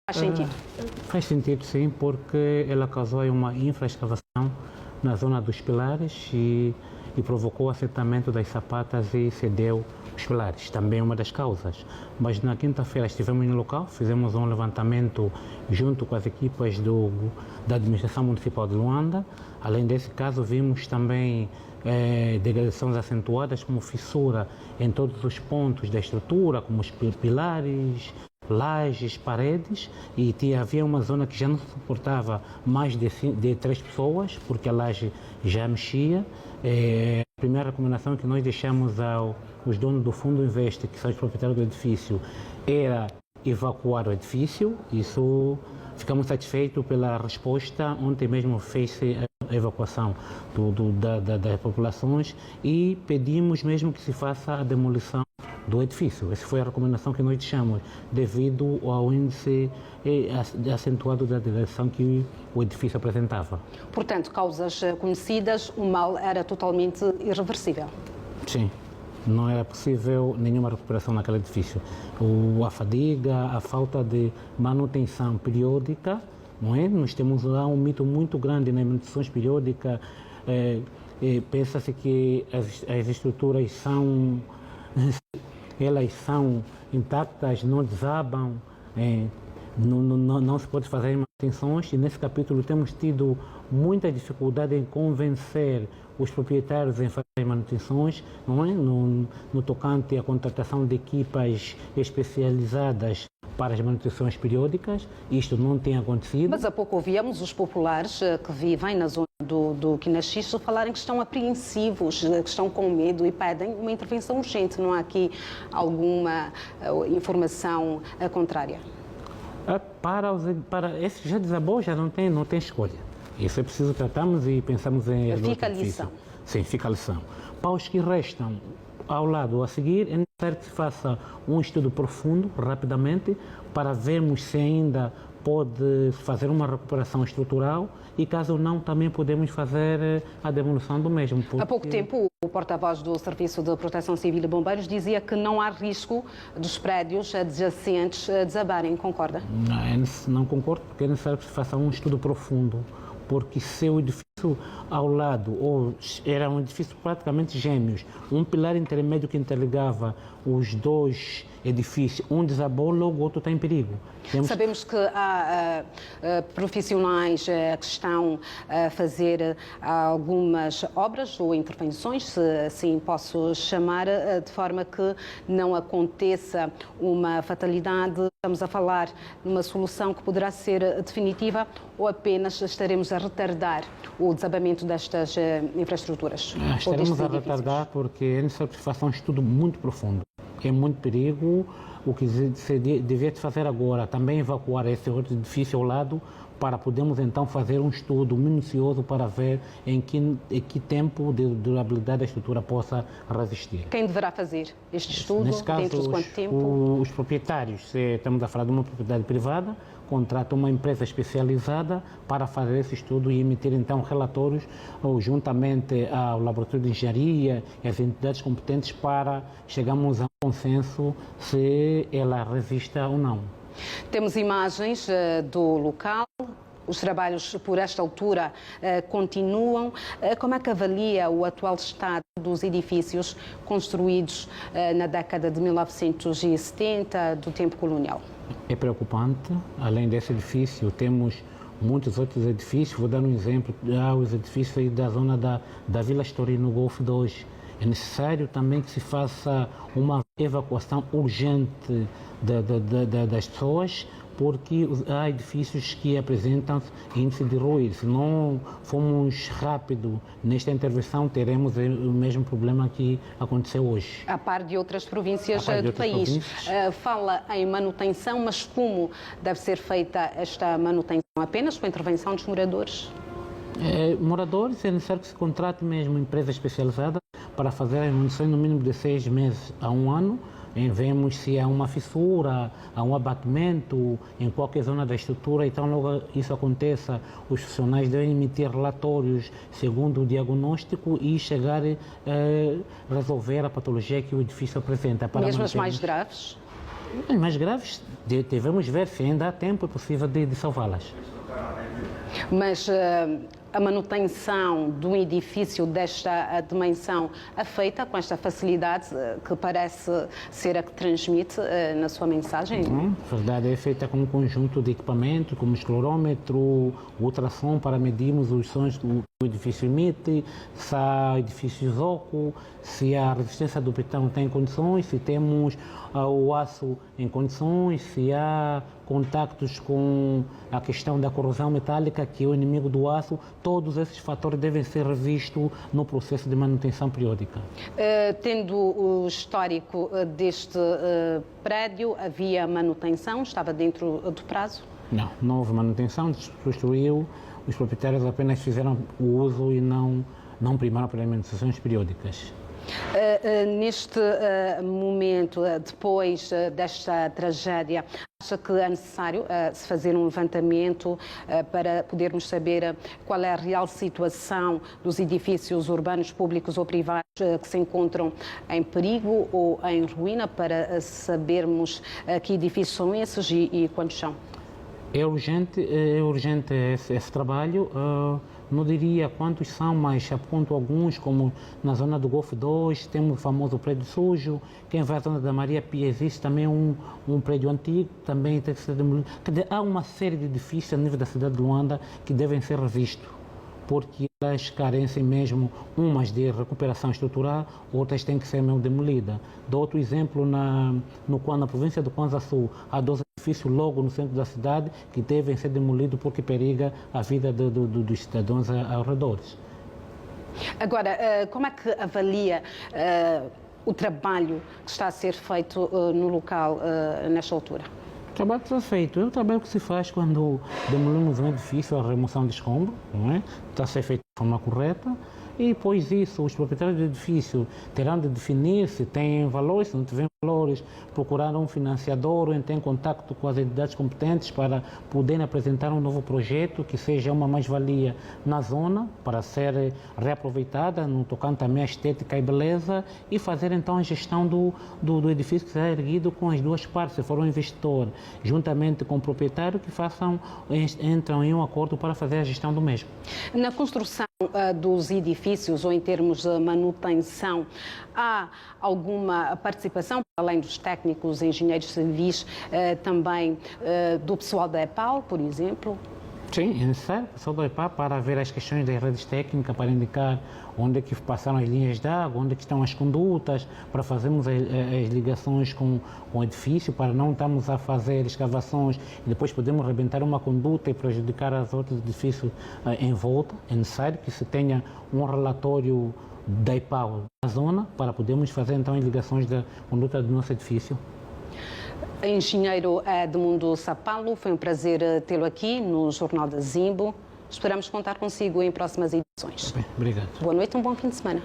Faz sentido? Faz sentido, sim, porque ela causou aí uma infraescavação na zona dos pilares e provocou o assentamento das sapatas e cedeu os pilares, também uma das causas. Mas na quinta-feira estivemos no local, fizemos um levantamento junto com as equipas da Administração Municipal de Luanda. Além desse caso, vimos também degradações acentuadas, como fissura em todos os pontos da estrutura, como os pilares, lajes, paredes, e havia uma zona que já não suportava mais de 3 pessoas, porque a laje já mexia. A primeira recomendação que nós deixamos aos donos do Fundo Investe, que são os proprietários do edifício, era evacuar o edifício. Isso, ficamos satisfeitos pela resposta. Ontem mesmo fez-se a evacuação das populações e pedimos mesmo que se faça a demolição do edifício. Essa foi a recomendação que nós deixamos, devido ao índice acentuado da degradação que o edifício apresentava. Portanto, causas conhecidas, o mal era totalmente irreversível. Sim, não era possível nenhuma recuperação naquele edifício. A fadiga, a falta de manutenção periódica, não é? Nós temos lá um mito muito grande nas manutenções periódicas. Pensa-se que as estruturas elas são intactas, não desabam, não se pode fazer manutenções, e nesse capítulo temos tido muita dificuldade em convencer os proprietários em fazer manutenções, não é? No tocante à contratação de equipas especializadas para as manutenções periódicas. Isto não tem acontecido. Mas há pouco ouvíamos os populares que vivem na zona do Quinaxisto falarem que estão apreensivos, que estão com medo e pedem uma intervenção urgente. Não há aqui alguma informação contrária? Para esse já desabou, já não tem escolha. Isso é preciso tratarmos e pensamos em... Fica a lição. Sim, fica a lição. Para os que restam ao lado a seguir, é necessário que se faça um estudo profundo, rapidamente, para vermos se ainda pode fazer uma recuperação estrutural e, caso não, também podemos fazer a demolição do mesmo. Há pouco tempo, o porta-voz do Serviço de Proteção Civil e Bombeiros dizia que não há risco dos prédios adjacentes desabarem. Concorda? Não concordo, porque é necessário que se faça um estudo profundo, porque se o edifício ao lado, ou era um edifício praticamente gêmeos, um pilar intermédio que interligava os dois edifícios, um desabou, logo o outro está em perigo. Sabemos que há profissionais que estão a fazer algumas obras ou intervenções, se assim posso chamar, de forma que não aconteça uma fatalidade. Estamos a falar de uma solução que poderá ser definitiva, ou apenas estaremos a retardar o desabamento destas infraestruturas? Estaremos a retardar, porque é necessário que se faça um estudo muito profundo. É muito perigo. O que se devia fazer agora, também evacuar esse outro edifício ao lado, para podermos então fazer um estudo minucioso para ver em que tempo de durabilidade a estrutura possa resistir. Quem deverá fazer este estudo? Neste caso, dentro de quanto tempo? Os proprietários, se estamos a falar de uma propriedade privada, contratam uma empresa especializada para fazer esse estudo e emitir então relatórios juntamente ao laboratório de engenharia e as entidades competentes, para chegarmos a um consenso se ela resista ou não. Temos imagens do local. Os trabalhos, por esta altura, continuam. Como é que avalia o atual estado dos edifícios construídos na década de 1970, do tempo colonial? É preocupante. Além desse edifício, temos muitos outros edifícios. Vou dar um exemplo. Há os edifícios da zona da Vila Estoril, no Golfo 2. É necessário também que se faça uma evacuação urgente das pessoas, porque há edifícios que apresentam índice de ruído. Se não formos rápido nesta intervenção, teremos o mesmo problema que aconteceu hoje. A par de outras províncias do país. Fala em manutenção, mas como deve ser feita esta manutenção? Apenas com a intervenção dos moradores? Moradores, é necessário que se contrate mesmo empresa especializada para fazer as manutenções no mínimo de 6 meses a 1 ano. Vemos se há uma fissura, há um abatimento em qualquer zona da estrutura. Então, logo isso aconteça, os profissionais devem emitir relatórios segundo o diagnóstico e chegar a resolver a patologia que o edifício apresenta. Mesmo as mais graves? As mais graves, devemos ver se ainda há tempo é possível de salvá-las. Mas a manutenção de um edifício desta dimensão é feita com esta facilidade que parece ser a que transmite na sua mensagem? A verdade é feita com um conjunto de equipamentos, como esclerômetro, ultrassom para medirmos os sons que o edifício emite, se há edifício isoco, se a resistência do betão tem condições, se temos o aço em condições, se há contactos com a questão da corrosão metálica, que é o inimigo do aço. Todos esses fatores devem ser revistos no processo de manutenção periódica. Tendo o histórico deste prédio, havia manutenção? Estava dentro do prazo? Não houve manutenção, construiu, os proprietários apenas fizeram o uso e não primaram pelas manutenções periódicas. Neste momento, depois desta tragédia, acha que é necessário se fazer um levantamento para podermos saber qual é a real situação dos edifícios urbanos, públicos ou privados que se encontram em perigo ou em ruína, para sabermos que edifícios são esses e quantos são? É urgente esse trabalho. Não diria quantos são, mas aponto alguns, como na zona do Golfo 2, temos o famoso prédio sujo. Quem vai à zona da Maria Pia, existe também um prédio antigo, também tem que ser demolido. Quer dizer, há uma série de edifícios a nível da cidade de Luanda que devem ser revistos, porque elas carecem mesmo, umas de recuperação estrutural, outras têm que ser mesmo demolidas. Dou outro exemplo, na província do Kwanza Sul, há 12 edifícios logo no centro da cidade que devem ser demolidos porque periga a vida dos cidadãos ao redor. Agora, como é que avalia o trabalho que está a ser feito no local nesta altura? O trabalho está feito. É o trabalho que se faz quando demolimos um edifício, a remoção de escombro, não é? Está a ser feito de forma correta. E depois isso, os proprietários do edifício terão de definir se têm valores, se não tiverem valores, procurar um financiador ou entrar em contato com as entidades competentes para poderem apresentar um novo projeto que seja uma mais-valia na zona, para ser reaproveitada, no tocante também à estética e beleza, e fazer então a gestão do edifício que será erguido com as duas partes, se for um investidor, juntamente com o proprietário, que entram em um acordo para fazer a gestão do mesmo. Na construção dos edifícios ou em termos de manutenção, há alguma participação, além dos técnicos, engenheiros civis, também do pessoal da EPAL, por exemplo? Sim, é necessário o pessoal da EPAL para ver as questões das redes técnicas, para indicar onde é que passaram as linhas de água, onde é que estão as condutas, para fazermos as ligações com o edifício, para não estarmos a fazer escavações e depois podemos arrebentar uma conduta e prejudicar os outros edifícios em volta. É necessário que se tenha um relatório da EPAL na zona para podermos fazer então as ligações da conduta do nosso edifício. Engenheiro Edmundo Sapalo, foi um prazer tê-lo aqui no Jornal da Zimbo. Esperamos contar consigo em próximas edições. Bem, obrigado. Boa noite, um bom fim de semana.